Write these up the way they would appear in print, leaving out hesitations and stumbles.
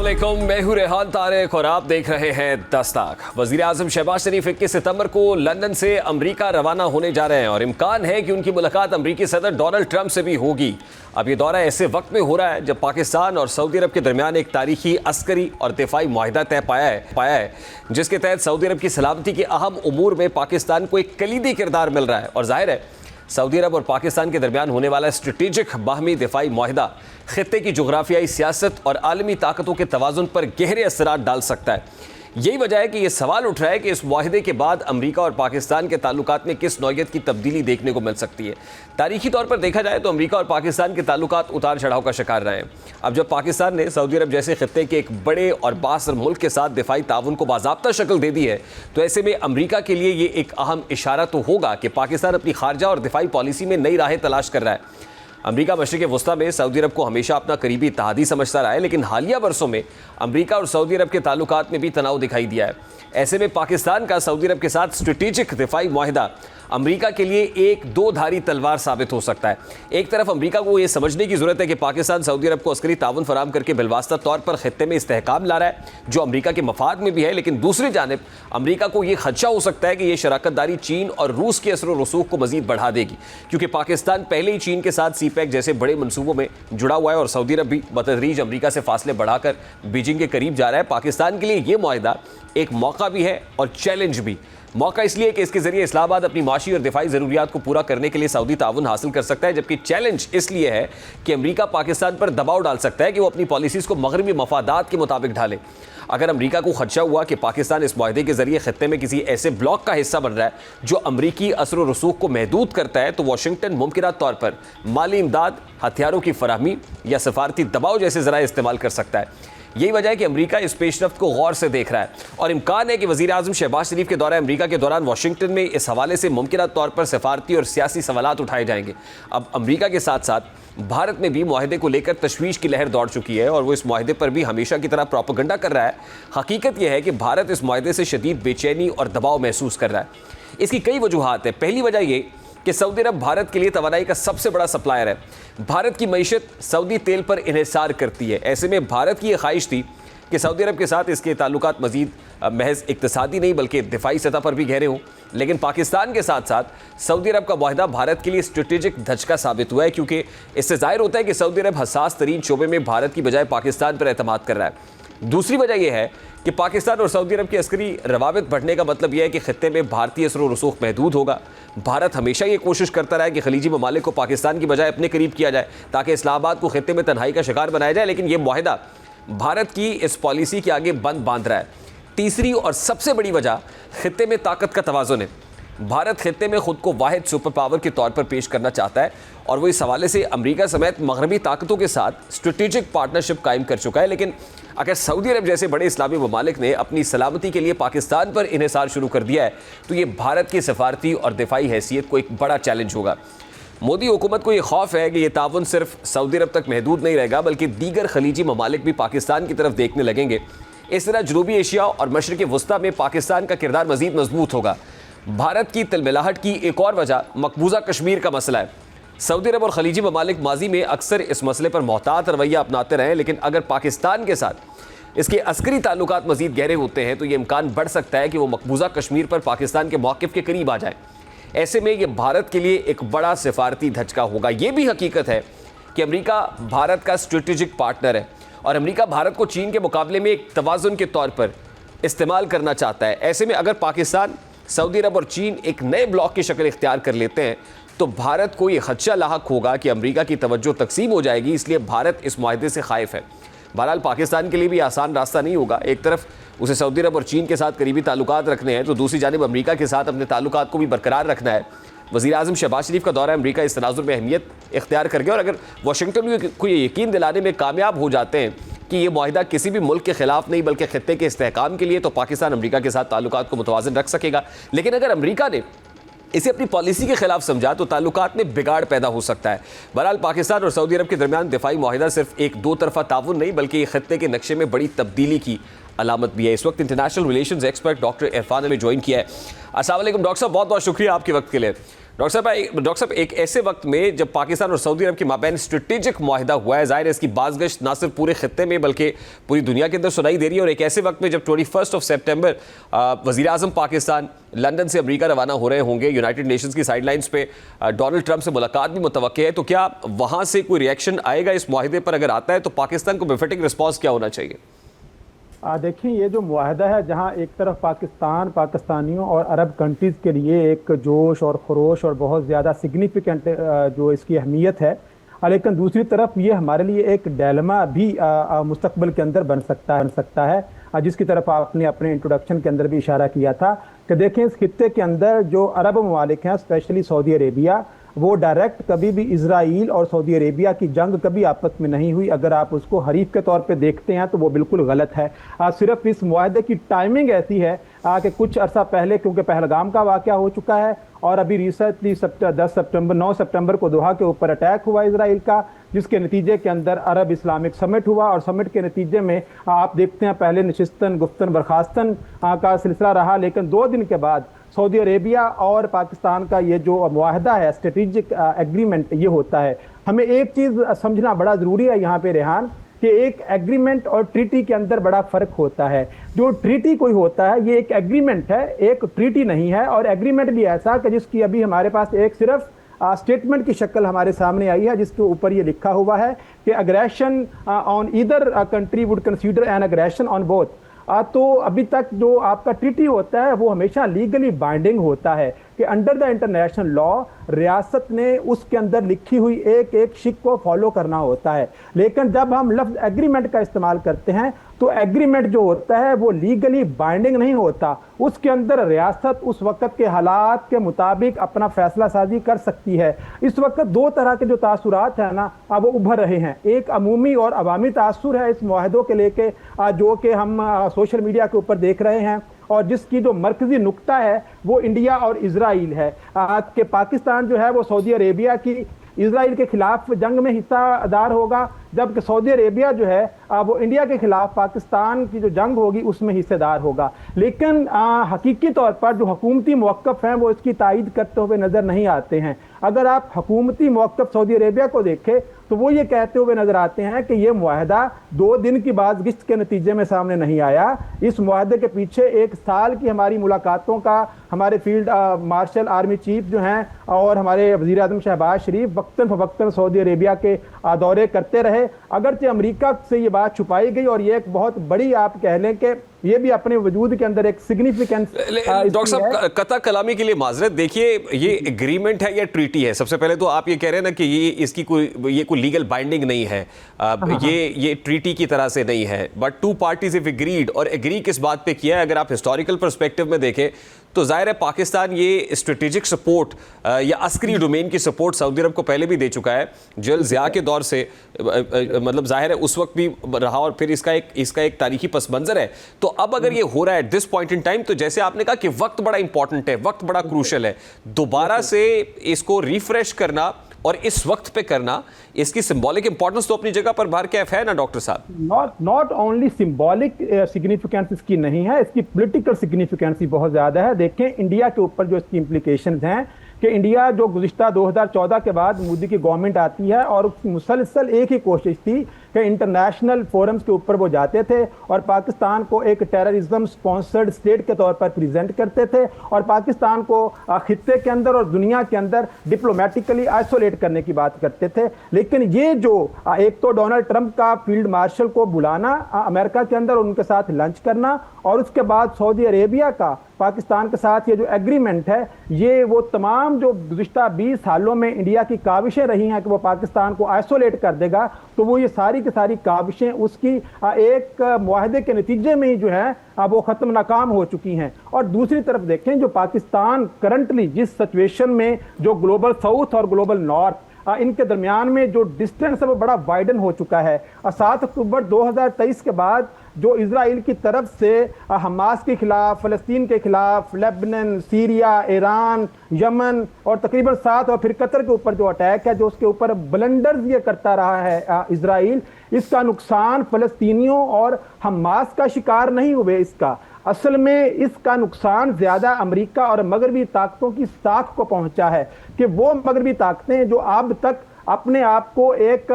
अस्सलामुअलैकुम, मैं हूं रेहान तारिक और आप देख रहे हैं दस्तक। वज़ीर आज़म शहबाज शरीफ 21 सितंबर को लंदन से अमेरिका रवाना होने जा रहे हैं और इम्कान है कि उनकी मुलाकात अमेरिकी सदर डोनाल्ड ट्रंप से भी होगी। अब ये दौरा ऐसे वक्त में हो रहा है जब पाकिस्तान और सऊदी अरब के दरमियान एक तारीखी अस्करी और दिफाई मुआहिदा तय पाया है जिसके तहत सऊदी अरब की सलामती के अहम उमूर में पाकिस्तान को एक कलीदी किरदार मिल रहा है। और जाहिर है सऊदी अरब और पाकिस्तान के दरमियान होने वाला स्ट्रेटेजिक बाहमी दिफाई मुआहिदा खित्ते की जोग्राफियाई सियासत और आलमी ताकतों के तवाज़ुन पर गहरे असरात डाल सकता है। यही वजह है कि यह सवाल उठ रहा है कि इस मुआहिदे के बाद अमेरिका और पाकिस्तान के ताल्लुकात में किस नौयत की तब्दीली देखने को मिल सकती है। तारीखी तौर पर देखा जाए तो अमेरिका और पाकिस्तान के ताल्लुकात उतार चढ़ाव का शिकार रहे हैं। अब जब पाकिस्तान ने सऊदी अरब जैसे खित्ते के एक बड़े और बासर मुल्क के साथ दिफाई ताउन को बाज़ाब्ता शक्ल दे दी है तो ऐसे में अमेरिका के लिए ये एक अहम इशारा तो होगा कि पाकिस्तान अपनी खारजा और दिफाई पॉलिसी में नई राहें तलाश कर रहा है। अमेरिका मशरिक़ वस्ता में सऊदी अरब को हमेशा अपना करीबी इत्तेहादी समझता रहा है, लेकिन हालिया बरसों में अमेरिका और सऊदी अरब के ताल्लुकात में भी तनाव दिखाई दिया है। ऐसे में पाकिस्तान का सऊदी अरब के साथ स्ट्रेटेजिक दिफाई मुआहिदा अमेरिका के लिए एक दो धारी तलवार साबित हो सकता है। एक तरफ अमेरिका को यह समझने की जरूरत है कि पाकिस्तान सऊदी अरब को अस्करी ताउन फराम करके बिलवास्ता तौर पर खित्ते में इस्तेहकाम ला रहा है जो अमेरिका के मफाद में भी है, लेकिन दूसरी जानिब अमेरिका को यह खदशा हो सकता है कि यह शराकतदारी चीन और रूस के असर रसूख को मजीद बढ़ा देगी, क्योंकि पाकिस्तान पहले ही चीन के साथ सीपैक जैसे बड़े मनसूबों में जुड़ा हुआ है और सऊदी अरब भी बतदरीज अमेरिका से फासले बढ़ाकर बीजिंग के करीब जा रहा है। पाकिस्तान के लिए यह मुआहिदा एक मौका भी है और चैलेंज भी। मौका इसलिए कि इसके जरिए इस्लामाबाद अपनी माशी और दिफाई ज़रूरियात को पूरा करने के लिए सऊदी ताउन हासिल कर सकता है, जबकि चैलेंज इसलिए है कि अमेरिका पाकिस्तान पर दबाव डाल सकता है कि वो अपनी पॉलिसीज़ को मगरबी मफादात के मुताबिक ढाले। अगर अमेरिका को खदशा हुआ कि पाकिस्तान इस मुआहिदे के जरिए खित्ते में किसी ऐसे ब्लॉक का हिस्सा बन रहा है जो अमरीकी असर व रसूख को महदूद करता है तो वाशिंगटन मुमकिन तौर पर माली इमदाद, हथियारों की फराहमी या सफारती दबाव जैसे ज़राए इस्तेमाल कर सकता है। यही वजह है कि अमेरिका इस पेशरफ्त को गौर से देख रहा है और इम्कान है कि वज़ीर आज़म शहबाज शरीफ के दौरे अमेरिका के दौरान वाशिंगटन में इस हवाले से मुमकिन तौर पर सफारती और सियासी सवालात उठाए जाएंगे। अब अमेरिका के साथ साथ भारत में भी मुआहिदे को लेकर तशवीश की लहर दौड़ चुकी है और वो इस मुआहिदे पर भी हमेशा की तरह प्रोपेगेंडा कर रहा है। हकीकत यह है कि भारत इस मुआहिदे से शदीद बेचैनी और दबाव महसूस कर रहा है। इसकी कई वजूहात है। पहली वजह ये कि सऊदी अरब भारत के लिए तवानाई का सबसे बड़ा सप्लायर है। भारत की मईशत सऊदी तेल पर इन्हिसार करती है। ऐसे में भारत की यह ख्वाहिश थी कि सऊदी अरब के साथ इसके ताल्लुकात मजीद महज इक्तसादी नहीं बल्कि दिफाई सतह पर भी गहरे हों, लेकिन पाकिस्तान के साथ साथ सऊदी अरब का मुआहिदा भारत के लिए स्ट्रेटेजिक धचका साबित हुआ है, क्योंकि इससे जाहिर होता है कि सऊदी अरब हसास तरीन शोबे में भारत की बजाय पाकिस्तान पर एतमाद कर रहा है। दूसरी वजह यह है कि पाकिस्तान और सऊदी अरब की अस्करी रवाबित बढ़ने का मतलब यह है कि खित्ते में भारतीय असर व रसूख महदूद होगा। भारत हमेशा ये कोशिश करता रहा है कि खलीजी ममालिक को पाकिस्तान की बजाय अपने करीब किया जाए ताकि इस्लामाबाद को खित्ते में तन्हाई का शिकार बनाया जाए, लेकिन यह मुआहिदा भारत की इस पॉलिसी के आगे बंद बांध रहा है। तीसरी और सबसे बड़ी वजह खित्ते में ताकत का तवाज़ुन है। भारत खित्ते में खुद को वाहिद सुपर पावर के तौर पर पेश करना चाहता है और वो इस हवाले से अमेरिका समेत मगरबी ताकतों के साथ स्ट्रेटेजिक पार्टनरशिप कायम कर चुका है। लेकिन अगर सऊदी अरब जैसे बड़े इस्लामी ममालिक ने अपनी सलामती के लिए पाकिस्तान पर इन्हिसार शुरू कर दिया है तो ये भारत की सफारती और दिफाई हैसियत को एक बड़ा चैलेंज होगा। मोदी हुकूमत को यह खौफ है कि यह ताउन सिर्फ सऊदी अरब तक महदूद नहीं रहेगा बल्कि दीगर खलीजी ममालिक भी पाकिस्तान की तरफ देखने लगेंगे। इस तरह जनूबी एशिया और मशरिक़ वस्ता में पाकिस्तान का किरदार मजीद मजबूत होगा। भारत की तिलमिलाहट की एक और वजह मकबूजा कश्मीर का मसला है। सऊदी अरब और खलीजी ममालिक माजी में अक्सर इस मसले पर मोहतात रवैया अपनाते रहे, लेकिन अगर पाकिस्तान के साथ इसके अस्करी ताल्लुकात मजीद गहरे होते हैं तो ये इम्कान बढ़ सकता है कि वो मकबूजा कश्मीर पर पाकिस्तान के मौक़िफ़ के करीब आ जाए। ऐसे में ये भारत के लिए एक बड़ा सिफारती धचका होगा। ये भी हकीकत है कि अमेरिका भारत का स्ट्रेटेजिक पार्टनर है और अमेरिका भारत को चीन के मुकाबले में एक तवाज़ुन के तौर पर इस्तेमाल करना चाहता है। ऐसे में अगर पाकिस्तान, सऊदी अरब और चीन एक नए ब्लॉक की शक्ल इख्तियार कर लेते हैं तो भारत को ये खदशा लाहक होगा कि अमेरिका की तवज्जो तकसीम हो जाएगी, इसलिए भारत इस मुआहिदे से खाइफ है। बहरहाल पाकिस्तान के लिए भी आसान रास्ता नहीं होगा। एक तरफ उसे सऊदी अरब और चीन के साथ करीबी ताल्लुकात रखने हैं तो दूसरी जानिब अमेरिका के साथ अपने ताल्लुकात को भी बरकरार रखना है। वज़ीर आज़म शहबाज शरीफ का दौरा अमेरिका इस तनाजुर में अहमियत इख्तियार कर गया और अगर वाशिंगटन को ये यकीन दिलाने में कामयाब हो जाते हैं कि ये मुआहिदा किसी भी मुल्क के खिलाफ नहीं बल्कि खित्ते के इस्तेहकाम के लिए, तो पाकिस्तान अमेरिका के साथ ताल्लुकात को मुतवाज़िन रख सकेगा। लेकिन अगर अमेरिका ने इसे अपनी पॉलिसी के खिलाफ समझा तो ताल्लुकात में बिगाड़ पैदा हो सकता है। बहरहाल पाकिस्तान और सऊदी अरब के दरमियान दिफाई मुआहिदा सिर्फ एक दो तरफा ताउन नहीं बल्कि खित्ते के नक्शे में बड़ी तब्दीली की अलामत भी है। इस वक्त international relations expert doctor Irfan ने ज्वाइन किया है। अस्सलाम वालेकुम डॉक्टर साहब, बहुत बहुत शुक्रिया आपके वक्त के लिए। डॉक्टर साहब एक ऐसे वक्त में जब पाकिस्तान और सऊदी अरब के माबैन स्ट्रेटेजिक मुआहिदा हुआ है, जाहिर है इसकी बाज़गश्त ना सिर्फ पूरे खत्ते में बल्कि पूरी दुनिया के अंदर सुनाई दे रही है, और एक ऐसे वक्त में जब 21 सितंबर वज़ीर आज़म पाकिस्तान लंदन से अमेरिका रवाना हो रहे होंगे, यूनाइटेड नेशंस की साइडलाइंस पे डोनाल्ड ट्रंप से मुलाकात भी मुतवक्के है, तो क्या वहाँ से कोई रिएक्शन आएगा इस मुआहिदे पर? अगर आता है तो पाकिस्तान को बेफिटिक रिस्पॉन्स क्या होना चाहिए? देखिए, ये जो मुआहदा है, जहाँ एक तरफ पाकिस्तान, पाकिस्तानियों और अरब कंट्रीज़ के लिए एक जोश और खरोश और बहुत ज़्यादा सिग्निफिकेंट जो इसकी अहमियत है, लेकिन दूसरी तरफ ये हमारे लिए एक डायलेमा भी मुस्तकबिल के अंदर बन सकता है, जिसकी तरफ आपने अपने इंट्रोडक्शन के अंदर भी इशारा किया था कि देखें, इस खित्ते के अंदर जो अरब ममालिक हैं, स्पेशली सऊदी अरेबिया, वो डायरेक्ट कभी भी इजराइल और सऊदी अरेबिया की जंग कभी आपस में नहीं हुई। अगर आप उसको हरीफ के तौर पे देखते हैं तो वो बिल्कुल गलत है। सिर्फ इस मुआहदे की टाइमिंग ऐसी है कि कुछ अरसा पहले, क्योंकि पहलगाम का वाक़या हो चुका है और अभी रिसेंटली 9 सितंबर को दोहा के ऊपर अटैक हुआ इजराइल का, जिसके नतीजे के अंदर अरब इस्लामिक समिट हुआ, और समिट के नतीजे में आप देखते हैं पहले नशिस्तन गुफ्तन बर्खास्तन का सिलसिला रहा, लेकिन 2 दिन के बाद सऊदी अरेबिया और पाकिस्तान का ये जो मुआहदा है, स्ट्रेटेजिक एग्रीमेंट, ये होता है। हमें एक चीज़ समझना बड़ा ज़रूरी है यहाँ पे रेहान, कि एक एग्रीमेंट और ट्रीटी के अंदर बड़ा फ़र्क होता है। जो ट्रीटी कोई होता है, ये एक एग्रीमेंट है, एक ट्रीटी नहीं है। और एग्रीमेंट भी ऐसा कि जिसकी अभी हमारे पास एक सिर्फ स्टेटमेंट की शक्ल हमारे सामने आई है, जिसके ऊपर ये लिखा हुआ है कि aggression on either country would consider N aggression on both. तो अभी तक जो आपका ट्रीटी होता है वो हमेशा लीगली बाइंडिंग होता है कि अंडर द इंटरनेशनल लॉ रियासत ने उसके अंदर लिखी हुई एक एक शिक को फॉलो करना होता है। लेकिन जब हम लफ्ज़ एग्रीमेंट का इस्तेमाल करते हैं तो एग्रीमेंट जो होता है वो लीगली बाइंडिंग नहीं होता। उसके अंदर रियासत उस वक्त के हालात के मुताबिक अपना फैसला साजी कर सकती है। इस वक्त 2 तरह के जो तासुरात हैं ना, अब वो उभर रहे हैं। एक अमूमी और अवामी तासुर है इस मुआहदों के लेके, जो कि हम सोशल मीडिया के ऊपर देख रहे हैं, और जिसकी जो मरकजी नुक्ता है वो इंडिया और इजराइल है। कि पाकिस्तान जो है वो सऊदी अरेबिया की इजराइल के खिलाफ जंग में हिस्सादार होगा, जबकि सऊदी अरेबिया जो है वो इंडिया के खिलाफ पाकिस्तान की जो जंग होगी उसमें हिस्सेदार होगा। लेकिन हकीकी तौर पर जो हुकूमती मौक़िफ़ हैं वो इसकी तायद करते हुए नज़र नहीं आते हैं। अगर आप हुकूमती मौक़िफ़ सऊदी अरेबिया को देखें तो वो ये कहते हुए नज़र आते हैं कि ये मुआहदा 2 दिन की बाज़गिश्त के नतीजे में सामने नहीं आया। इस मुआहदे के पीछे 1 साल की हमारी मुलाकातों का हमारे फील्ड मार्शल आर्मी चीफ जो हैं और हमारे वज़ीर आज़म शहबाज शरीफ वक्तन फ़वक्तन सऊदी अरेबिया के दौरे करते रहे। अगरचे अमेरिका से ये बात छुपाई गई, और ये एक बहुत बड़ी, आप कह लें कि ये भी अपने वजूद के अंदर एक सिग्निफिकेंस। डॉक्टर साहब, कता कलामी के लिए माजरत, देखिए ये एग्रीमेंट है या ट्रीटी है? सबसे पहले तो आप ये कह रहे हैं ना कि ये कोई लीगल बाइंडिंग नहीं है, ये ट्रीटी की तरह से नहीं है, बट 2 पार्टीज इफ एग्रीड, और एग्री किस बात पे किया है? अगर आप हिस्टोरिकल पर्सपेक्टिव में देखें तो जाहिर है पाकिस्तान ये स्ट्रेटेजिक सपोर्ट या अस्करी डोमेन की सपोर्ट सऊदी अरब को पहले भी दे चुका है, जल ज़िया के दौर से, मतलब जाहिर है उस वक्त भी रहा, और फिर इसका एक तारीखी पस मंज़र है। तो अब अगर ये हो रहा है at this point in time, तो जैसे आपने कहा कि वक्त बड़ा इंपॉर्टेंट है, वक्त बड़ा क्रूशल है, दोबारा से इसको रिफ्रेश करना और इस वक्त पे करना, इसकी सिंबॉलिक इंपॉर्टेंस तो अपनी जगह पर बाहर कैफ है ना डॉक्टर साहब? नॉट ओनली सिंबॉलिक सिग्निफिकेंस इसकी नहीं है, इसकी पॉलिटिकल सिग्निफिकेंस भी बहुत ज़्यादा है। देखें इंडिया के ऊपर जो इसकी इम्प्लीकेशंस हैं कि इंडिया जो गुज़िश्ता 2014 के बाद मोदी की गवर्नमेंट आती है, और मुसलसल एक ही कोशिश थी कि इंटरनेशनल फोरम्स के ऊपर वो जाते थे और पाकिस्तान को एक टेररिज्म स्पॉन्सर्ड स्टेट के तौर पर प्रेजेंट करते थे, और पाकिस्तान को खित्ते के अंदर और दुनिया के अंदर डिप्लोमेटिकली आइसोलेट करने की बात करते थे। लेकिन ये जो एक तो डोनाल्ड ट्रंप का फील्ड मार्शल को बुलाना अमेरिका के अंदर, उनके साथ लंच करना, और उसके बाद सऊदी अरेबिया का पाकिस्तान के साथ ये जो एग्रीमेंट है, ये वो तमाम जो गुज़िश्ता 20 सालों में इंडिया की काविशें रही हैं कि वो पाकिस्तान को आइसोलेट कर देगा, तो वो ये सारी की सारी काविशें उसकी एक मुआहदे के नतीजे में ही जो है वो ख़त्म नाकाम हो चुकी हैं। और दूसरी तरफ देखें, जो पाकिस्तान करंटली जिस सिचुएशन में, जो ग्लोबल साउथ और ग्लोबल नॉर्थ, इनके दरमियान में जो डिस्टेंस है वो बड़ा वाइडन हो चुका है। 7 अक्टूबर 2023 के बाद जो इजराइल की तरफ से हमास के खिलाफ, फ़लस्तीन के खिलाफ, लेबनान, सीरिया, ईरान, यमन और तकरीबन 7 और फिर कतर के ऊपर जो अटैक है, जो उसके ऊपर ब्लंडर्स ये करता रहा है इजराइल, इसका नुकसान फ़लस्तीनियों और हमास का शिकार नहीं हुए इसका, असल में इसका नुकसान ज्यादा अमेरिका और मगरबी ताकतों की साख को पहुंचा है कि वो मगरबी ताकतें जो अब तक अपने आप को एक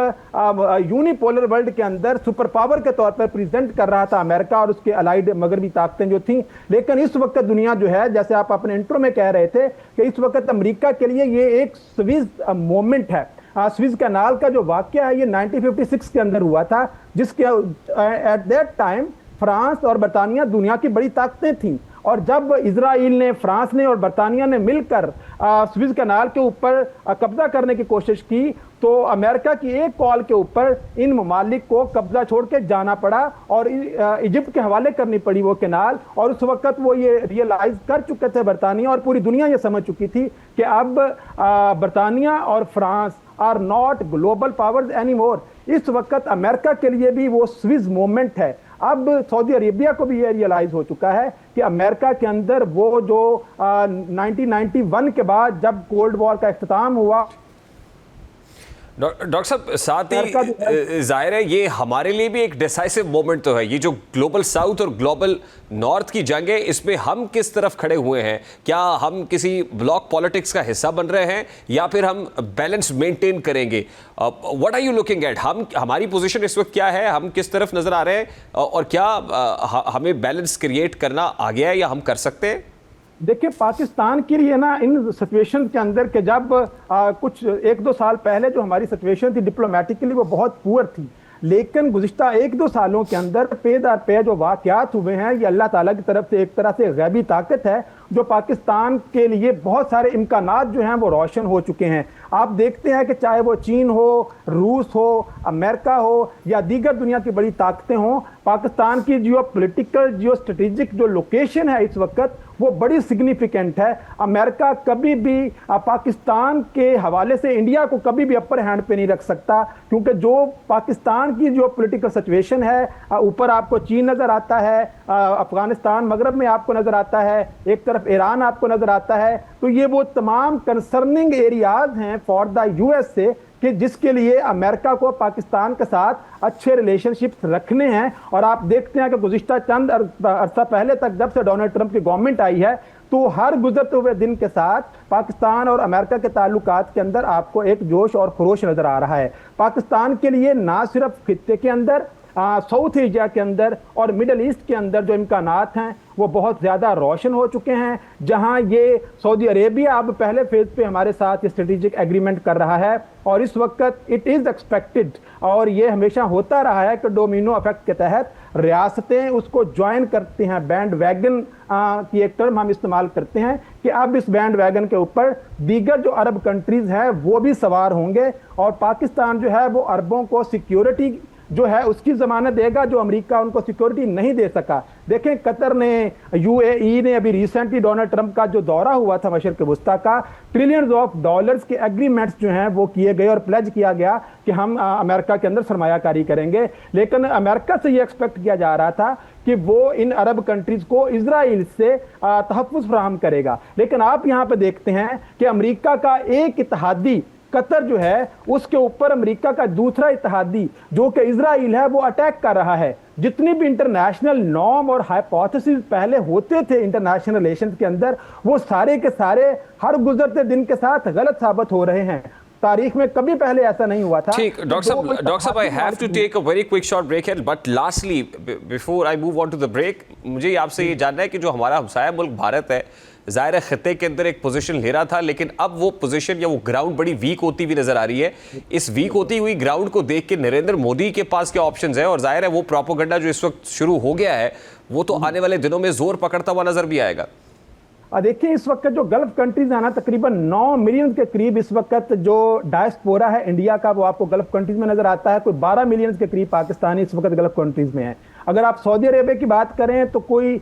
यूनिपोलर वर्ल्ड के अंदर सुपर पावर के तौर पर प्रेजेंट कर रहा था अमेरिका और उसके अलाइड मगरबी ताकतें जो थीं, लेकिन इस वक्त दुनिया जो है, जैसे आप अपने इंट्रो में कह रहे थे कि इस वक्त अमेरिका के लिए ये एक स्विस मोमेंट है। स्विस कैनाल का जो वाकया है ये 1956 के अंदर हुआ था, जिसके एट दैट टाइम फ्रांस और बरतानिया दुनिया की बड़ी ताकतें थीं, और जब इजराइल ने, फ्रांस ने और बरतानिया ने मिलकर स्विस कैनाल के ऊपर कब्जा करने की कोशिश की, तो अमेरिका की एक कॉल के ऊपर इन ममालिक को कब्जा छोड़ के जाना पड़ा और इजिप्ट के हवाले करनी पड़ी वो कैनाल। और उस वक्त वो ये रियलाइज कर चुके थे बरतानिया, और पूरी दुनिया ये समझ चुकी थी कि अब बरतानिया और France are not global powers any more. इस वक्त अमेरिका के लिए भी वो स्विस मोमेंट है। अब सऊदी अरेबिया को भी ये रियलाइज हो चुका है कि अमेरिका के अंदर वो जो 1991 के बाद जब कोल्ड वॉर का इख्तिताम हुआ। डॉक्टर साहब, साथ ही जाहिर है ये हमारे लिए भी एक डिसाइसिव मोमेंट तो है। ये जो ग्लोबल साउथ और ग्लोबल नॉर्थ की जंग है, इसमें हम किस तरफ खड़े हुए हैं? क्या हम किसी ब्लॉक पॉलिटिक्स का हिस्सा बन रहे हैं या फिर हम बैलेंस मेंटेन करेंगे? What are you looking at? हमारी पोजीशन इस वक्त क्या है? हम किस तरफ नजर आ रहे हैं और क्या हमें बैलेंस क्रिएट करना आ गया है या हम कर सकते हैं? देखिए, पाकिस्तान के लिए ना इन सिचुएशन के अंदर के जब कुछ 1-2 साल पहले जो हमारी सिचुएशन थी डिप्लोमेटिकली वो बहुत पुअर थी, लेकिन गुज़िश्ता 1-2 सालों के अंदर पे दर पे जो वाक़यात हुए हैं ये अल्लाह ताला की तरफ से एक तरह से गैबी ताकत है जो पाकिस्तान के लिए बहुत सारे इम्कानात जो हैं वो रोशन हो चुके हैं। आप देखते हैं कि चाहे वो चीन हो, रूस हो, अमेरिका हो या दीगर दुनिया की बड़ी ताकतें हों, पाकिस्तान की जियो पोलिटिकल, जियो स्ट्रेटेजिक जो लोकेशन है इस वक्त वो बड़ी सिग्निफिकेंट है। अमेरिका कभी भी पाकिस्तान के हवाले से इंडिया को कभी भी अपर हैंड पे नहीं रख सकता, क्योंकि जो पाकिस्तान की जो पॉलिटिकल सिचुएशन है, ऊपर आपको चीन नज़र आता है, अफगानिस्तान मगरब में आपको नज़र आता है, एक तरफ ईरान आपको नज़र आता है, तो ये वो तमाम कंसर्निंग एरियाज हैं फॉर द यूएसए कि जिसके लिए अमेरिका को पाकिस्तान के साथ अच्छे रिलेशनशिप्स रखने हैं। और आप देखते हैं कि गुज़िश्ता चंद अरसा पहले तक जब से डोनाल्ड ट्रंप की गवर्नमेंट आई है तो हर गुजरते हुए दिन के साथ पाकिस्तान और अमेरिका के ताल्लुकात के अंदर आपको एक जोश और खरोश नज़र आ रहा है। पाकिस्तान के लिए ना सिर्फ खित्ते के अंदर, साउथ एशिया के अंदर और मिडल ईस्ट के अंदर जो इम्कानात हैं वो बहुत ज़्यादा रोशन हो चुके हैं। जहां ये सऊदी अरेबिया अब पहले फेज पे हमारे साथ स्ट्रेटेजिक एग्रीमेंट कर रहा है और इस वक्त इट इज़ एक्सपेक्टेड, और ये हमेशा होता रहा है कि डोमिनो इफेक्ट के तहत रियासतें उसको ज्वाइन करती हैं। बैंड वैगन की एक टर्म हम इस्तेमाल करते हैं कि अब इस बैंड वैगन के ऊपर दीगर जो अरब कंट्रीज़ हैं वो भी सवार होंगे और पाकिस्तान जो है वो अरबों को सिक्योरिटी जो है उसकी जमानत देगा जो अमेरिका उनको सिक्योरिटी नहीं दे सका। देखें, कतर ने, यूएई ने अभी रिसेंटली डोनाल्ड ट्रंप का जो दौरा हुआ था मशरिक वस्ता का, ट्रिलियंस ऑफ डॉलर्स के एग्रीमेंट्स जो हैं वो किए गए और प्लेज किया गया कि हम अमेरिका के अंदर सरमायाकारी करेंगे। लेकिन अमेरिका से ये एक्सपेक्ट किया जा रहा था कि वो इन अरब कंट्रीज को इजराइल से तहफ़्फ़ुज़ फराहम करेगा। लेकिन आप यहाँ पे देखते हैं कि अमेरिका का एक इत्तेहादी कतर जो है उसके ऊपर अमेरिका का दूसरा इत्तेहादी जो कि इजराइल है वो अटैक कर रहा है। जितनी भी इंटरनेशनल नॉर्म और हाइपोथेसिस पहले होते थे इंटरनेशनल रिलेशंस के अंदर वो सारे के सारे हर गुजरते दिन के साथ गलत साबित हो रहे हैं। तारीख में कभी पहले ऐसा नहीं हुआ था। ठीक, डॉक्टर साहब, I have to take a very quick short break here, but lastly before I move on to the break, मुझे आपसे ये जानना है कि जो हमारा हमसाया मुल्क भारत है, ज़ाहिर है खित्ते के अंदर एक पोजीशन ले रहा था, लेकिन अब वो पोजीशन या वो ग्राउंड बड़ी वीक होती हुई नजर आ रही है। इस वीक होती हुई ग्राउंड को देख के नरेंद्र मोदी के पास क्या ऑप्शंस है? और जाहिर है वो प्रोपेगेंडा जो इस वक्त शुरू हो गया है वो तो आने वाले दिनों में जोर पकड़ता हुआ नजर भी आएगा। देखिए, इस वक्त जो गल्फ कंट्रीज है ना, तकरीबन 9 मिलियन के करीब इस वक्त जो डायस्पोरा है इंडिया का वो आपको गल्फ कंट्रीज में नजर आता है। कोई 12 मिलियन के करीब पाकिस्तानी इस वक्त गल्फ कंट्रीज में है। अगर आप सऊदी अरेबिया की बात करें तो कोई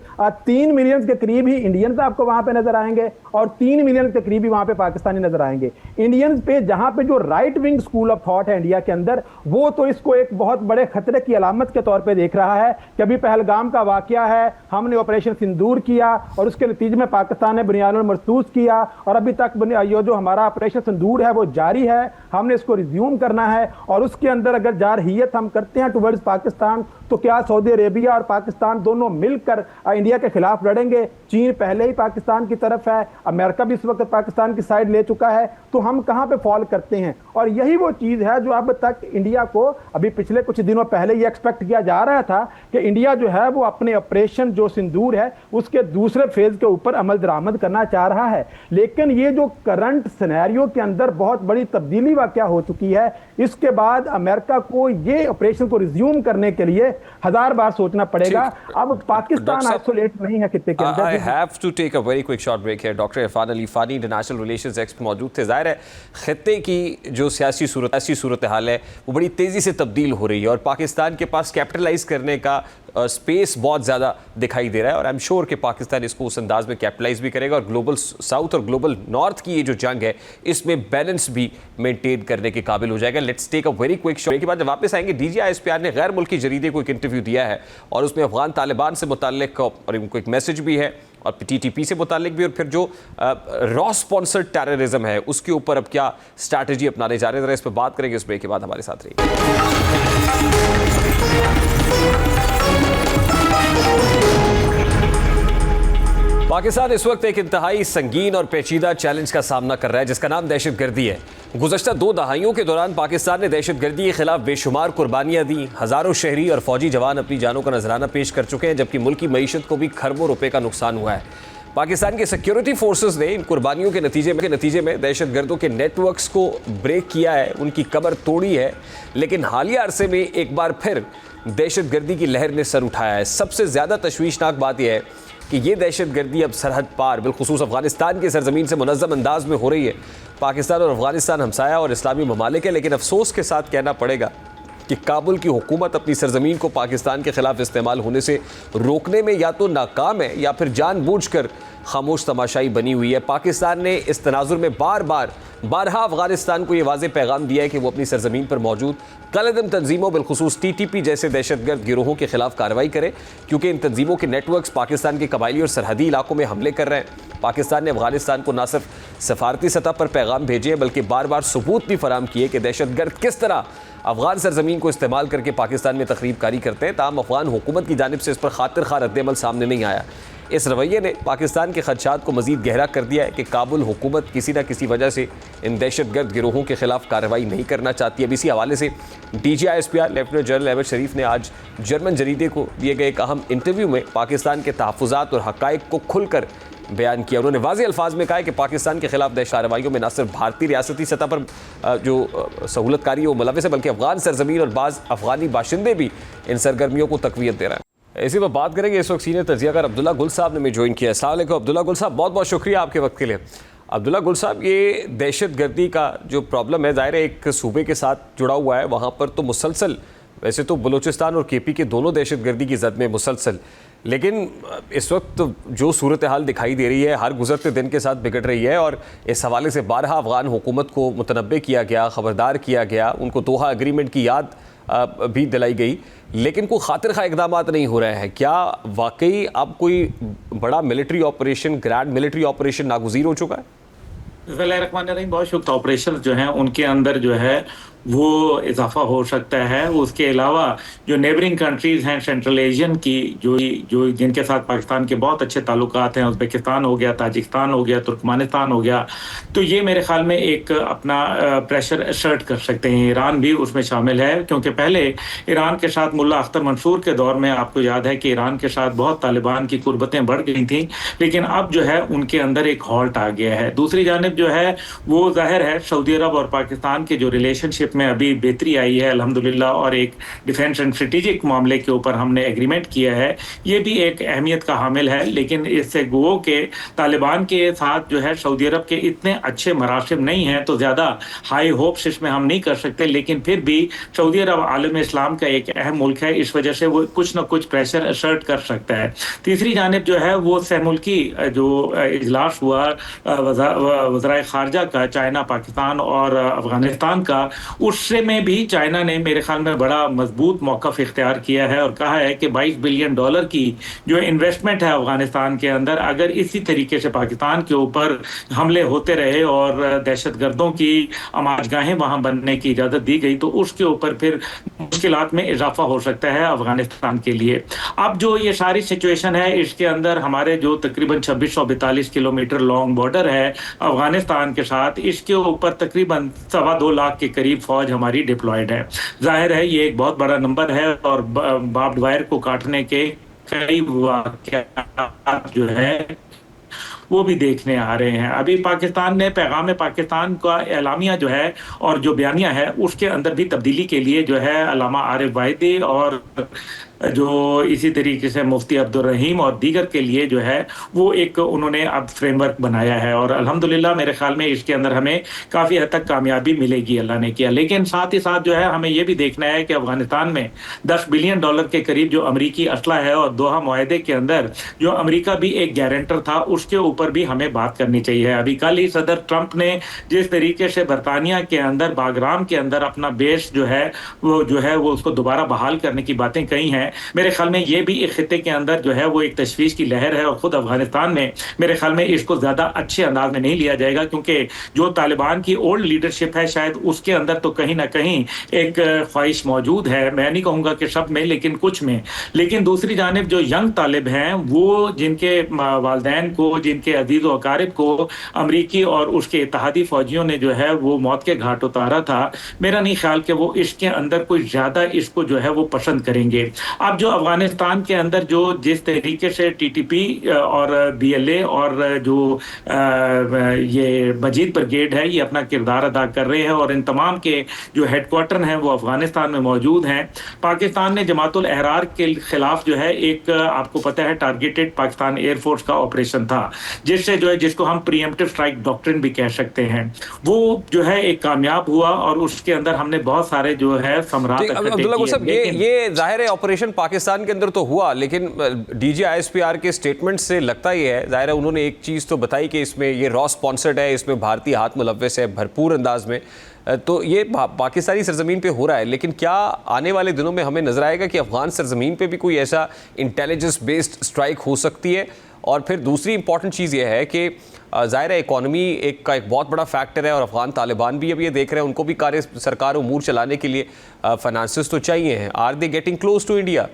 3 मिलियन के करीब ही इंडियंस आपको वहां पे नजर आएंगे और 3 मिलियन के करीब ही वहां पे पाकिस्तानी नजर आएंगे। इंडियंस पे जहां पे जो right wing school of thought है इंडिया के अंदर वो तो इसको एक बहुत बड़े खतरे की अलामत के तौर पे देख रहा है कि अभी पहलगाम का वाकया है, हमने ऑपरेशन सिंदूर किया और उसके नतीजे में पाकिस्तान ने बुनियानुल मरसूस किया और अभी तक ये जो हमारा ऑपरेशन सिंदूर है वो जारी है, हमने इसको रिज्यूम करना है और उसके अंदर अगर जारहियत हम करते हैं टुवर्ड्स पाकिस्तान तो क्या सऊदी सऊदी अरेबिया और पाकिस्तान दोनों मिलकर इंडिया के खिलाफ लड़ेंगे। चीन पहले ही पाकिस्तान की तरफ है, अमेरिका भी इस वक्त पाकिस्तान की साइड ले चुका है, तो हम कहां पे फॉल करते हैं? और यही वो चीज है जो अब तक इंडिया को, अभी पिछले कुछ दिनों पहले ये एक्सपेक्ट किया जा रहा था कि इंडिया जो है वो अपने ऑपरेशन जो सिंदूर है उसके दूसरे फेज के ऊपर अमल दरामद करना चाह रहा है। लेकिन ये जो करंट सिनेरियो के अंदर बहुत बड़ी तब्दीली वाक़या हो चुकी है, इसके बाद अमेरिका को ये ऑपरेशन को रिज्यूम करने के लिए 1000 बार सोचना पड़ेगा। अब पाकिस्तान आइसोलेट नहीं है खित्ते के अंदर। I have to take a very quick short break here. Doctor Irfan Ali Fani international relations expert मौजूद थे। जाहिर है खित्ते की जो सियासी सूरत हाल है वो बड़ी तेज़ी से तब्दील हो रही है और पाकिस्तान के पास कैपिटलाइज करने का स्पेस बहुत ज़्यादा दिखाई दे रहा है और आई एम श्योर कि पाकिस्तान इसको उस अंदाज में कैपिटलाइज भी करेगा और ग्लोबल साउथ और ग्लोबल नॉर्थ की ये जो जंग है इसमें बैलेंस भी मेंटेन करने के काबिल हो जाएगा। Let's take a very quick shot के बाद जब वापस आएंगे। DGI-SPR ने गैर मुल्की जरीदे को एक इंटरव्यू दिया है और उसमें अफगान तालिबान से मुताल्लिक और उनको एक मैसेज भी है और TTP से मुताल्लिक भी, और फिर जो रॉ स्पॉन्सर्ड टेररिज्म है उसके ऊपर अब क्या स्ट्रैटेजी अपनाने जा रहे हैं, इस पर बात करेंगे। इस ब्रेक के बाद हमारे साथ रहिए। पाकिस्तान इस वक्त एक इंतहाई संगीन और पेचीदा चैलेंज का सामना कर रहा है जिसका नाम दहशतगर्दी है। गुज़श्ता 2 दहाइयों के दौरान पाकिस्तान ने दहशतगर्दी के खिलाफ बेशुमार कुर्बानियां दी। हज़ारों शहरी और फौजी जवान अपनी जानों का नजराना पेश कर चुके हैं, जबकि मुल्क की मईशत को भी खरबों रुपए का नुकसान हुआ है। पाकिस्तान के सिक्योरिटी फोर्सेस ने इन कुर्बानियों के नतीजे में दहशतगर्दों के नेटवर्क्स को ब्रेक किया है, उनकी कमर तोड़ी है। लेकिन हालिया अरसे में एक बार फिर दहशतगर्दी की लहर ने सर उठाया है। सबसे ज़्यादा तशवीशनाक बात यह है कि ये दहशतगर्दी अब सरहद पार बिलखुसूस अफगानिस्तान की सरजमीन से मुनज़्ज़म अंदाज में हो रही है। पाकिस्तान और अफगानिस्तान हमसाया और इस्लामी ममालिक है, लेकिन अफसोस के साथ कहना पड़ेगा कि काबुल की हुकूमत अपनी सरजमीन को पाकिस्तान के खिलाफ इस्तेमाल होने से रोकने में या तो नाकाम है या फिर जानबूझकर खामोश तमाशाई बनी हुई है। पाकिस्तान ने इस तनाजुर में बारहा अफगानिस्तान को यह वाज़ेह पैगाम दिया है कि वो अपनी सरजमीन पर मौजूद कलअदम तंजीमों बिलखुसूस TTP जैसे दहशतगर्द गिरोहों के खिलाफ कार्रवाई करे, क्योंकि इन तंजीमों के नेटवर्क्स पाकिस्तान के कबायली और सरहदी इलाकों में हमले कर रहे हैं। पाकिस्तान ने अफगानिस्तान को न सिर्फ सफारती सतह पर पैगाम भेजे हैं बल्कि बार बार सबूत भी फराम किए कि दहशतगर्द किस तरह अफगान सरजमीन को इस्तेमाल करके पाकिस्तान में तखरीब कारी करते हैं। ताहम अफगान हुकूमत की जानिब से इस पर खातिर खा रद्द-ए-अमल सामने नहीं आया। इस रवैये ने पाकिस्तान के खदशात को मज़ीद गहरा कर दिया है कि काबुल हुकूमत किसी न किसी वजह से इन दहशतगर्द गिरोहों के खिलाफ कार्रवाई नहीं करना चाहती। अब इसी हवाले से DGI-SPR लेफ्टिनेंट जनरल अहमद शरीफ ने आज जर्मन जरीदे को दिए गए एक अहम इंटरव्यू में पाकिस्तान के तहफ़्फ़ुज़ात और हक़ाइक़ को खुलकर बयान किया। उन्होंने वाज़ेह अल्फाज में कहा है कि पाकिस्तान के खिलाफ दहशत कार्रवाइयों में न सिर्फ भारतीय रियासती सतह पर जो सहूलतकारी है वो मुलव्वस है, बल्कि अफगान सरजमीन और बाज़ अफगानी बाशिंदे भी इन सरगर्मियों को तक़वियत दे रहे हैं। इसी पर बात करेंगे। इस वक्त सीनियर तजियाकार अब्दुल्ला गुल साहब ने हमें ज्वाइन किया। अस्सलाम वालेकुम अब्दुल्ला गुल साहब, बहुत बहुत शुक्रिया आपके वक्त के लिए। अब्दुल्ला गुल साहब, ये दहशतगर्दी का जो प्रॉब्लम है ज़ाहिर है एक सूबे के साथ जुड़ा हुआ है, वहाँ पर तो मुसलसल, वैसे तो बलूचिस्तान और KP के दोनों दहशतगर्दी की जद में मुसलसल, लेकिन इस वक्त जो सूरत हाल दिखाई दे रही है हर गुजरते दिन के साथ बिगड़ रही है और इस हवाले से बारहा अफगान हुकूमत को मुतनब्बे किया गया, ख़बरदार किया गया, उनको दोहा एग्रीमेंट की याद भी दिलाई गई, लेकिन कोई खातिर खा इक़दाम नहीं हो रहे हैं। क्या वाकई अब कोई बड़ा military operation, grand military operation नागुज़ीर हो चुका है? बिस्मिल्लाहिर्रहमानिर्रहीम। बहुत शुक्रिया। ऑपरेशन जो हैं उनके अंदर जो है वो इजाफा हो सकता है। उसके अलावा जो नेबरिंग कंट्रीज़ हैं सेंट्रल एशियन की, जो जिनके साथ पाकिस्तान के बहुत अच्छे ताल्लुकात हैं, उज़्बेकिस्तान हो गया, ताजिकिस्तान हो गया, तुर्कमानिस्तान हो गया, तो ये मेरे ख्याल में एक अपना प्रेशर असर्ट कर सकते हैं। ईरान भी उसमें शामिल है, क्योंकि पहले ईरान के साथ मुल्ला अख्तर मंसूर के दौर में आपको याद है कि ईरान के साथ बहुत तालिबान की कुर्बतें बढ़ गई थी, लेकिन अब जो है उनके अंदर एक हॉल्ट आ गया है। दूसरी जानिब जो है वो जाहिर है सऊदी अरब और पाकिस्तान के जो रिलेशनशिप में अभी बेहतरी आई है अल्हम्दुलिल्लाह, और एक डिफेंस एंड स्ट्रेटेजिक मामले के ऊपर हमने एग्रीमेंट किया है, ये भी एक अहमियत का हामिल है। लेकिन इससे गो के तालिबान के साथ जो है सऊदी अरब के इतने अच्छे मरासिम नहीं हैं, तो ज़्यादा हाई होप्स इसमें हम नहीं कर सकते, लेकिन फिर भी सऊदी अरब आलम इस्लाम का एक अहम मुल्क है, इस वजह से वो कुछ न कुछ प्रेशर असर्ट कर सकता है। तीसरी जानिब जो है वो सहमुल्की जो इजलास हुआ वज़राए ख़ारजा का, चाइना, पाकिस्तान और अफगानिस्तान का, उससे में भी चाइना ने मेरे ख्याल में बड़ा मजबूत मौक़िफ़ इख्तियार किया है और कहा है कि $22 बिलियन की जो इन्वेस्टमेंट है अफगानिस्तान के अंदर, अगर इसी तरीके से पाकिस्तान के ऊपर हमले होते रहे और दहशतगर्दों की आमाजगाहें वहां बनने की इजाज़त दी गई तो उसके ऊपर फिर मुश्किलात में इजाफा हो सकता है अफगानिस्तान के लिए। अब जो ये सारी सिचुएशन है, इसके अंदर हमारे जो तकरीबन 2642 किलोमीटर लॉन्ग बॉर्डर है अफगानिस्तान के साथ, इसके ऊपर तकरीबन 2.25 लाख के करीब फौज हमारी डिप्लॉयड है। जाहिर है ये एक बहुत बड़ा नंबर है और बार्ब्ड वायर को काटने के कई वाक़यात जो है वो भी देखने आ रहे हैं। अभी पाकिस्तान ने पैगाम पाकिस्तान का एलामिया जो है और जो बयानिया है उसके अंदर भी तब्दीली के लिए जो है अल्लामा आरिफ वाहिदी और जो इसी तरीके से मुफ्ती अब्दुल रहीम और दीगर के लिए जो है वो एक उन्होंने अब फ्रेमवर्क बनाया है और अल्हम्दुलिल्लाह मेरे ख्याल में इसके अंदर हमें काफ़ी हद तक कामयाबी मिलेगी, अल्लाह ने किया। लेकिन साथ ही साथ जो है हमें ये भी देखना है कि अफगानिस्तान में $10 बिलियन के करीब जो अमरीकी असला है और दोहा मुआहदे के अंदर जो अमरीका भी एक गारंटर था उसके ऊपर भी हमें बात करनी चाहिए। अभी कल ही सदर ट्रंप ने जिस तरीके से बरतानिया के अंदर बागराम के अंदर अपना बेस जो है वो उसको दोबारा बहाल करने की बातें कही हैं, मेरे ख्याल में ये भी एक खित्ते के अंदर जो है वो एक तशवीश की लहर है और खुद अफगानिस्तान में मेरे ख्याल में इसको ज्यादा अच्छे अंदाज में नहीं लिया जाएगा क्योंकि जो तालिबान की ओल्ड लीडरशिप है शायद उसके अंदर तो कहीं ना कहीं एक ख्वाहिश मौजूद है, मैं नहीं कहूँगा कि सब में लेकिन कुछ में। लेकिन दूसरी जानिब जो यंग तालिब हैं वो जिनके वालदैन को, जिनके अजीज व अकारिब को अमरीकी और उसके इत्तेहादी फौजियों ने जो है वो मौत के घाट उतारा था, मेरा नहीं ख्याल कि वो इसके अंदर कोई ज्यादा इसको जो है वो पसंद करेंगे। अब जो अफगानिस्तान के अंदर जो जिस तरीके से टीटीपी और बीएलए और जो ये मजीद ब्रिगेड है ये अपना किरदार अदा कर रहे हैं और इन तमाम के जो हेडक्वार्टर हैं वो अफगानिस्तान में मौजूद हैं। पाकिस्तान ने जमातुल अहरार के खिलाफ जो है एक आपको पता है टारगेटेड पाकिस्तान एयरफोर्स का ऑपरेशन था जिससे जो है जिसको हम प्रीएम्प्टिव स्ट्राइक डॉक्ट्रिन भी कह सकते हैं, वो जो है एक कामयाब हुआ और उसके अंदर हमने बहुत सारे जो है समरात ये जाहिर है ऑपरेशन पाकिस्तान के अंदर तो हुआ लेकिन डीजीआईएसपीआर के स्टेटमेंट से लगता ही है, जाहिर है उन्होंने एक चीज़ तो बताई कि इसमें ये रॉ स्पॉन्सर्ड है, इसमें भारतीय हाथ मुलव्वस है भरपूर अंदाज में, तो ये पाकिस्तानी सरजमीन पे हो रहा है। लेकिन क्या आने वाले दिनों में हमें नजर आएगा कि अफगान सरजमीन पे भी कोई ऐसा इंटेलिजेंस बेस्ड स्ट्राइक हो सकती है? और फिर दूसरी इंपॉर्टेंट चीज़ ये है कि ज़ाहिर है इकॉनमी का एक बहुत बड़ा फैक्टर है और अफगान तालिबान भी अब ये देख रहे हैं उनको भी कार्य सरकार उमूर चलाने के लिए फाइनेंसेस तो चाहिए हैं। Are they getting close to India?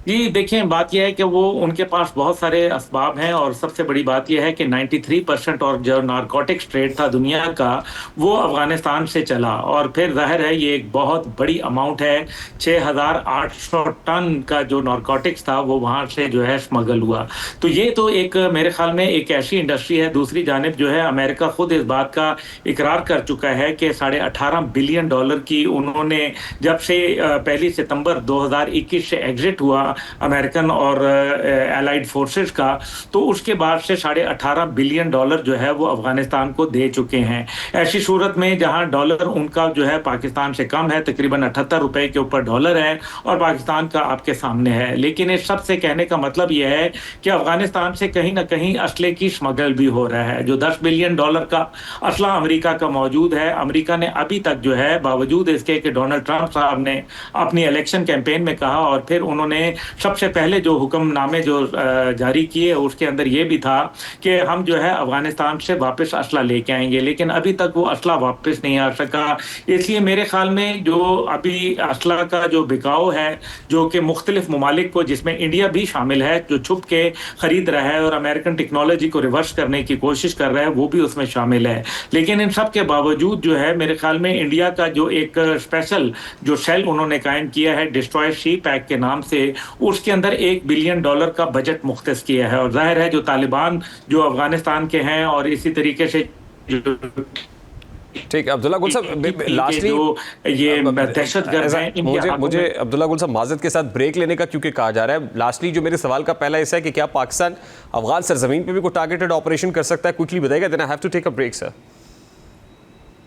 जी देखिए, बात यह है कि वो उनके पास बहुत सारे असबाब हैं और सबसे बड़ी बात यह है कि 93% और जो नारकोटिक्स ट्रेड था दुनिया का वो अफगानिस्तान से चला और फिर जाहिर है ये एक बहुत बड़ी अमाउंट है, 6800 टन का जो नारकोटिक्स था वो वहाँ से जो है स्मगल हुआ। तो ये तो एक मेरे ख्याल में एक ऐसी इंडस्ट्री है। दूसरी जानिब जो है अमेरिका खुद इस बात का इकरार कर चुका है कि $18.5 बिलियन की उन्होंने जब से 1 सितंबर 2021 से एग्जिट हुआ अमेरिकन और एलाइड फोर्सेस का, तो उसके बाद से $18.5 बिलियन जो है वो अफगानिस्तान को दे चुके हैं। ऐसी सूरत में जहां डॉलर उनका जो है पाकिस्तान से कम है, तकरीबन 78 रुपए के ऊपर डॉलर है और पाकिस्तान का आपके सामने है। लेकिन इस सब से कहने का मतलब यह है कि अफगानिस्तान से कहीं ना कहीं असले की स्मगल भी हो रहा है। जो $10 बिलियन का असला अमेरिका का मौजूद है, अमेरिका ने अभी तक जो है बावजूद इसके कि डोनाल्ड ट्रंप साहब ने अपनी इलेक्शन कैंपेन में कहा और फिर उन्होंने सबसे पहले जो हुक्मनामे जो जारी किए उसके अंदर ये भी था कि हम जो है अफगानिस्तान से वापस असला लेके आएंगे, लेकिन अभी तक वो असला वापस नहीं आ सका। इसलिए मेरे ख्याल में जो अभी असला का जो बिकाओ है जो कि मुख्तलिफ ममालिक को, जिसमें इंडिया भी शामिल है, जो छुप के खरीद रहा है और अमेरिकन टेक्नोलॉजी को रिवर्स करने की कोशिश कर रहा है, वो भी उसमें शामिल है। लेकिन इन सब के बावजूद जो है मेरे ख्याल में इंडिया का जो एक स्पेशल जो सेल उन्होंने कायम किया है डिस्ट्रॉय सी पैक के नाम से, उसके अंदर $1 बिलियन का बजट मुख्तस किया है। और जाहिर है जो तालिबान जो अफगानिस्तान के हैं और इसी तरीके से ठीक है अब्दुल्ला गुल साहब, लास्टली ये दहशतगर्द हैं, मुझे अब्दुल्ला गुल साहब माजरत के साथ ब्रेक लेने का क्योंकि कहा जा रहा है, लास्टली जो मेरे सवाल का पहला हिस्सा है कि क्या पाकिस्तान अफगान सरजमीन पे भी कोई टारगेटेड ऑपरेशन कर सकता है, क्विकली बताइएगा, then I have to take a break sir.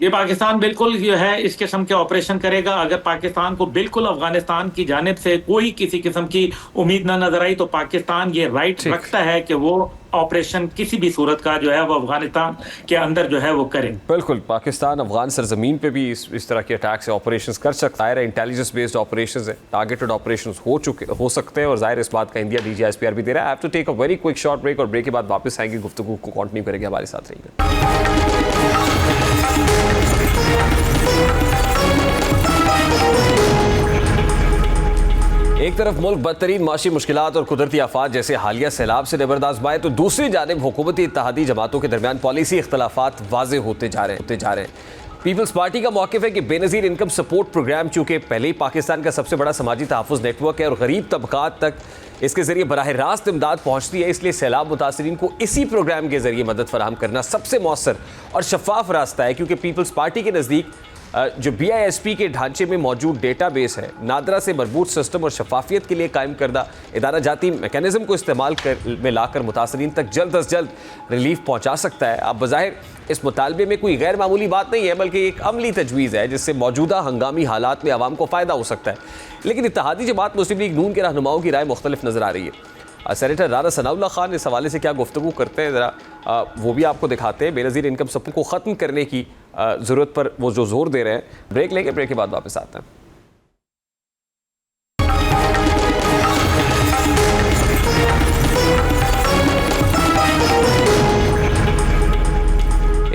ये पाकिस्तान बिल्कुल जो है इस किस्म के ऑपरेशन करेगा। अगर पाकिस्तान को बिल्कुल अफगानिस्तान की जानिब से कोई किसी किस्म की उम्मीद ना नजर आई तो पाकिस्तान ये राइट रखता है कि वो ऑपरेशन किसी भी सूरत का जो है वो अफगानिस्तान के अंदर जो है वो करे। बिल्कुल, पाकिस्तान अफगान सरजमीन पे भी इस तरह के अटैक्स ऑपरेशंस कर सकता है। इंटेलिजेंस बेस्ड ऑपरेशंस है, टारगेटेड ऑपरेशंस हो सकते हैं और जाहिर इस बात का इंडिया DGISPR भी दे रहा है। I have to take a very quick short break और ब्रेक के बाद वापस आएंगे, गुफ्तगू को कंटिन्यू करेंगे। हमारे साथ रहिए। एक तरफ मुल्क बदतरीन माशी मुश्किलात और कुदरती आफात जैसे हालिया सैलाब से निबरदाश्त बाए तो दूसरी जानिब हुकूमती इत्तेहादी जमातों के दरमियान पॉलिसी इख्तलाफात वाज़े होते जा रहे हैं। पीपल्स पार्टी का मौक़िफ़ है कि बेनज़ीर इनकम सपोर्ट प्रोग्राम चूँकि पहले ही पाकिस्तान का सबसे बड़ा समाजी तहफ़्फ़ुज़ नेटवर्क है और गरीब तबकात तक इसके ज़रिए बराह रास्त इमदाद पहुँचती है, इसलिए सैलाब मुतासरीन को इसी प्रोग्राम के ज़रिए मदद फराहम करना सबसे मौसर और शफाफ रास्ता है। क्योंकि पीपल्स पार्टी के नज़दीक जो BISP के ढांचे में मौजूद डेटाबेस है, नादरा से मरबूत सिस्टम और शफाफियत के लिए कायम करदा इदारा जाती मैकेनिज़्म को इस्तेमाल में लाकर मुतासरीन तक जल्द अज जल्द रिलीफ पहुँचा सकता है। अब बज़ाहिर इस मुतालबे में कोई गैर मामूली बात नहीं है, बल्कि एक अमली तजवीज़ है जिससे मौजूदा हंगामी हालात में आवाम को फ़ायदा हो सकता है। लेकिन इत्तेहादी जमात मुस्लिम लीग नून के रहनुमाओं की राय मुख्तलिफ नज़र आ रही है। सेनेटर राना सनाउल्लाह खान इस हवाले से क्या गुफ्तगू करते हैं, ज़रा वो भी आपको दिखाते हैं। बेनज़ीर इनकम सपोर्ट को ख़त्म करने की ज़रूरत पर वो जो जोर दे रहे हैं। ब्रेक लेंगे, ब्रेक के बाद वापस आते हैं।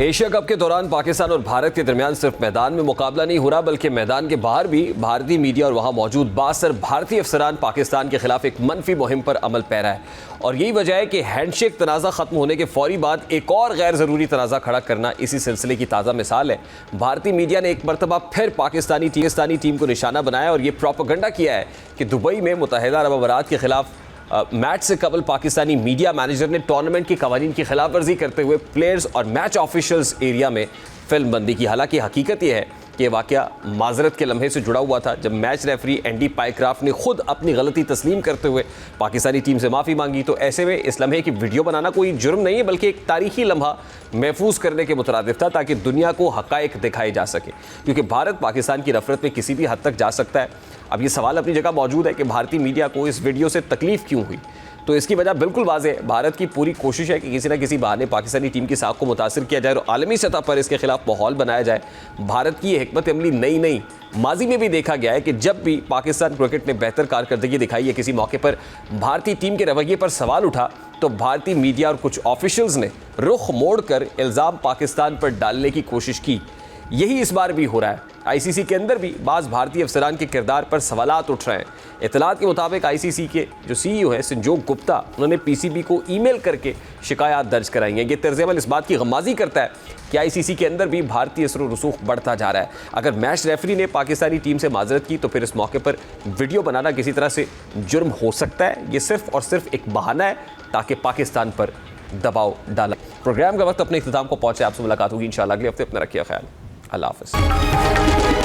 एशिया कप के दौरान पाकिस्तान और भारत के दरमियान सिर्फ मैदान में मुकाबला नहीं हो रहा, बल्कि मैदान के बाहर भी भारतीय मीडिया और वहां मौजूद बासर भारतीय अफसरान पाकिस्तान के खिलाफ एक मनफी मुहिम पर अमल पैरा है। और यही वजह है कि हैंडशेक तनाज़ा खत्म होने के फौरी बाद एक और गैर ज़रूरी तनाज़ा खड़ा करना इसी सिलसिले की ताज़ा मिसाल है। भारतीय मीडिया ने एक मरतबा फिर पाकिस्तानी टीम को निशाना बनाया और ये प्रोपेगेंडा किया है कि दुबई में मुत्तहिदा अरब अमारात के खिलाफ मैच से कबल पाकिस्तानी मीडिया मैनेजर ने टूर्नामेंट की कवानीन की खिलाफ वर्जी करते हुए प्लेयर्स और मैच ऑफिशियल्स एरिया में फिल्म बंदी की। हालांकि हकीकत यह है कि वाक़या माजरत के लम्हे से जुड़ा हुआ था, जब मैच रेफरी एंडी पाइक्राफ्ट ने खुद अपनी गलती तस्लीम करते हुए पाकिस्तानी टीम से माफ़ी मांगी। तो ऐसे में इस लम्हे की वीडियो बनाना कोई जुर्म नहीं है, बल्कि एक तारीखी लम्हा महफूज करने के मुतरादिफ था, ताकि दुनिया को हक़ाइक़ दिखाए जा सके। क्योंकि भारत पाकिस्तान की नफरत में किसी भी हद तक जा सकता है। अब ये सवाल अपनी जगह मौजूद है कि भारतीय मीडिया को इस वीडियो से तकलीफ क्यों हुई। तो इसकी वजह बिल्कुल वाज़ेह है। भारत की पूरी कोशिश है कि किसी न किसी बहाने पाकिस्तानी टीम की साख को मुतासिर किया जाए और आलमी सतह पर इसके खिलाफ माहौल बनाया जाए। भारत की ये हिकमत अमली नई नहीं, माजी में भी देखा गया है कि जब भी पाकिस्तान क्रिकेट ने बेहतर कारकर्दगी दिखाई है, किसी मौके पर भारतीय टीम के रवैये पर सवाल उठा, तो भारतीय मीडिया और कुछ ऑफिशियल्स ने रुख मोड़कर इल्ज़ाम पाकिस्तान पर डालने की कोशिश की। यही इस बार भी हो रहा है। ICC के अंदर भी बाज़ भारतीय अफसरान के किरदार पर सवालात उठ रहे हैं। इतलात के मुताबिक ICC के जो CEO हैं संजोग गुप्ता, उन्होंने PCB को ईमेल करके शिकायत दर्ज कराई हैं। ये तर्ज़-ए-अमल इस बात की गमाज़ी करता है कि ICC के अंदर भी भारतीय असर व रसूख बढ़ता जा रहा है। अगर मैच रेफरी ने पाकिस्तानी टीम से माजरत की तो फिर इस मौके पर वीडियो बनाना किसी तरह से जुर्म हो सकता है। ये सिर्फ और सिर्फ एक बहाना है ताकि पाकिस्तान पर दबाव डाला। प्रोग्राम का वक्त अपने इख्तिताम को पहुँचे। आपसे मुलाकात होगी इंशाअल्लाह अगले हफ्ते। अपना रखिए ख्याल। अल्लाह हाफ़िज़।